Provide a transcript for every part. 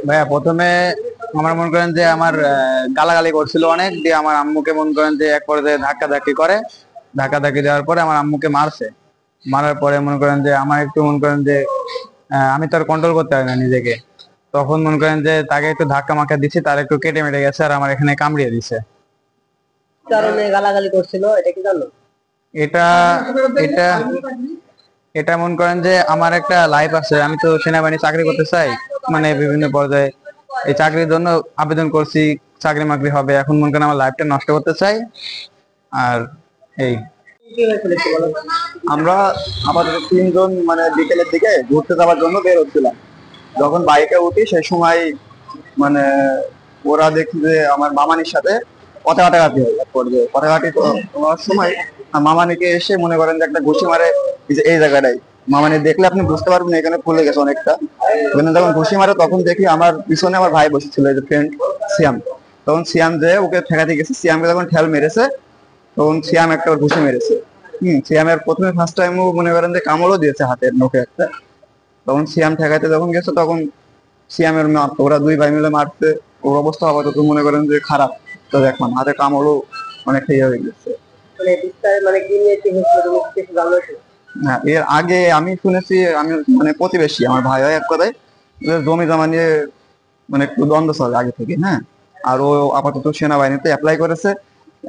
ভাইয়া প্রথমে আমার মনে করেন যে আমার গালাগালি করছিল অনেক, দিয়ে আমার আম্মুকে মনে করেন যে এক পর্যায়ে ধাক্কাধাক্কি করে, ধাক্কাধাক্কি দেওয়ার পরে আমার আম্মুকে মারছে। মারার পরে মনে করেন যে আমার একটু মনে করেন যে আমি তো আর কন্ট্রোল করতে পারি না নিজেকে, তখন মনে করেন যে তাকে একটু ধাক্কা মাক্কা দিচ্ছি, তার একটু কেটে মেটে গেছে আর আমার এখানে কামড়িয়ে দিছে। কারণে গালাগালি করছিল এটা কি জানো? এটা এটা এটা মনে করেন যে আমার একটা লাইফ আছে, আমি তো সেনাবাহিনী চাকরি করতে চাই, মানে বিভিন্ন পর্যায়ে এই চাকরির জন্য আবেদন করছি, চাকরি মাকরি হবে, এখন মনে করেন আমার লাইফটা নষ্ট করতে চাই। আর এই কি হয়েছিল একটু বলো। আমরা আপাতত তিনজন মানে বিকেলের দিকে ঘুরতে যাওয়ার জন্য বের হচ্ছিলাম। যখন বাইকে উঠি সেই সময় মানে ওরা দেখি যে আমার মামানির সাথে কথা কাটাকাটি হয়। কথা কাটি তোমার সময় মামানিকে এসে মনে করেন যে একটা ঘুষি মারে এই জায়গাটাই। মামানি দেখলে আপনি বুঝতে পারবেন এখানে ফুলে গেছে অনেকটা। ওখানে যখন ঘুষি মারে তখন দেখি আমার পিছনে আমার ভাই বসেছিল, এই যে ফ্রেন্ড সিয়াম। তখন সিয়াম যে ওকে ঠেকাতে গেছে, সিয়ামকে যখন ঠেল মেরেছে তখন সিয়াম একটা ঘুষি মেরেছে। সিয়ামের প্রথমে ফার্স্ট টাইম ও মনে করেন যে কামড়ও দিয়েছে হাতের নখে একটা। তখন সিয়াম ঠেকাইতে যখন গেছে তখন সিয়ামের ওরা দুই ভাই মিলে মারতে, ওর অবস্থা আপাতত মনে করেন যে খারাপ। তো দেখলাম হাতে কামড়ও অনেকটা ইয়ে হয়ে গেছে। মানে বিস্তার মানে কি নিয়ে কি হয়েছিল তুমি কিছু জানো কি? হ্যাঁ, এর আগে আমি শুনেছি, আমি মানে প্রতিবেশী আমার ভাই হয় এক কথায়, যে জমি জমা নিয়ে মানে একটু দ্বন্দ্ব চলে আগে থেকে। হ্যাঁ, আর ও আপাতত সেনাবাহিনীতে অ্যাপ্লাই করেছে।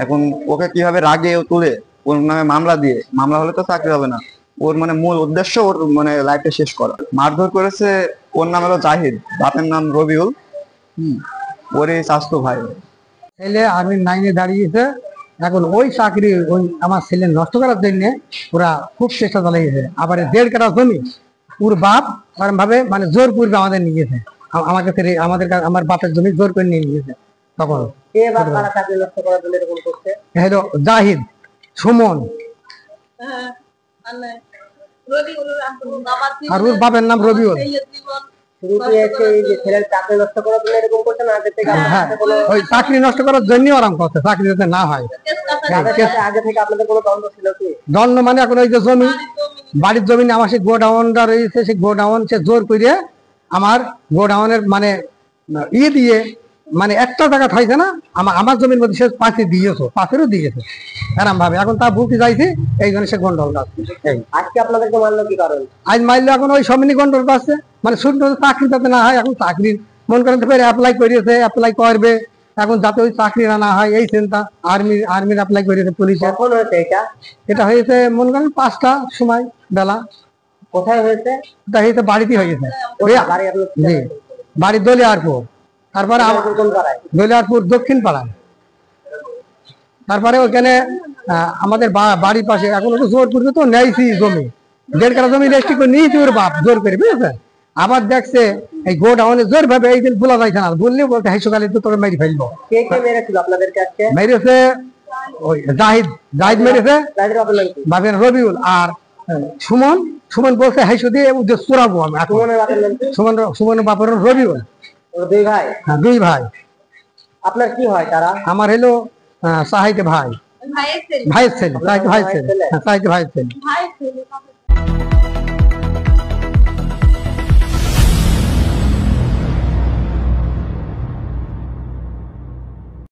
এখন ওকে কিভাবে রাগে ও তুলে ওর নামে মামলা দিয়ে, মামলা হলে তো চাকরি হবে না, ওর মানে মূল উদ্দেশ্য ওর মানে লাইফটা শেষ করা। মারধর করেছে, ওর নাম হলো জাহিদ, বাপের নাম রবিউল। ওরই স্বাস্থ্য ভাই। ছেলে আর্মি 9-এ দাঁড়িয়েছে, এখন ওই চাকরি ওই আমার ছেলে নষ্ট করার জন্য ওরা খুব চেষ্টা চালিয়েছে। আবার 1.5 কাঠা জমি ওর বাপ ভাবে মানে জোর পূর্বে আমাদের নিয়ে গেছে, আমাকে আমার বাপের জমি জোর করে নিয়ে গেছে। তখন কে বা কারা চাকরি নষ্ট করার জন্য এরকম করছে? হলো জাহিদ, সুমন, আর ওর বাপের নাম রবিউল। শুরু কি এসে এই যে ছেলের চাকরি নষ্ট করার জন্য এরকম করছে না আগে থেকে? হ্যাঁ, ওই চাকরি নষ্ট করার জন্য আরাম করছে, চাকরি যাতে না হয়। আগে থেকে আপনাদের কোনো দ্বন্দ্ব ছিল কি? দণ্ড মানে এখন ওই যে জমি, বাড়ির জমি আমার সেই গোডাউনটা রয়েছে, সেই গোডাউন সে জোর করে আমার গোডাউনের মানে দিয়ে মানে একটা জায়গা থাকছে না, আমার জমির মধ্যে সে পাঁচি দিয়েছে, পাঁচেরও দিয়েছে এরম ভাবে। এখন তা বলতে চাইছে এই জন্য সে গন্ডল কাটছে। আজকে আপনাদেরকে মারলো কি কারণ? আজ মারলে এখন ওই সমিনি গন্ডল কাটছে, মানে শুনতে চাকরি যাতে না হয়। এখন চাকরির মন করেন অ্যাপ্লাই করিয়েছে, অ্যাপ্লাই করবে এখন যাতে ওই চাকরি না হয় এই চিন্তা। আর্মির অ্যাপ্লাই করেছে পুলিশে। কখন হয়েছে এটা? এটা হয়েছে মনে করেন 5টা সময় বেলা। কোথায় হয়েছে? এটা হয়েছে বাড়িতে হয়েছে, বাড়ি আপনার? জি, বাড়ি দলিয়ারপুর। তারপরে কোন পাড়ায়? দলিয়ারপুর দক্ষিণ পাড়ায়। তারপরে ওখানে আমাদের বাড়ির পাশে এখন একটু জোর করবে তো নেইছি জমি, 1.5 কাঠা জমি রেস্ট্রি করে নিয়েছি ওর বাপ জোর করে, বুঝেছেন। আবার দেখছে এই গোডাউনে জোর ভাবে এই দিন বলা যাইছে না, বললেও বলতে হাই সকালে তো তোকে মেরে ফেলবো। কে কে মেরেছিল আপনাদেরকে আজকে? মেরেছে ওই জাহিদ মেরেছে, বাপের রবিউল। আর সুমন বলছে হাইসো দিয়ে চোরাবো আমি। সুমনের বাপের রবিউল। দুই ভাই? হ্যাঁ, 2 ভাই। আপনার কি হয় তারা? আমার হলো সাহিত্য ভাইয়ের ছেলে, ভাইয়ের ছেলে, সাহিত্য ভাইয়ের ছেলে।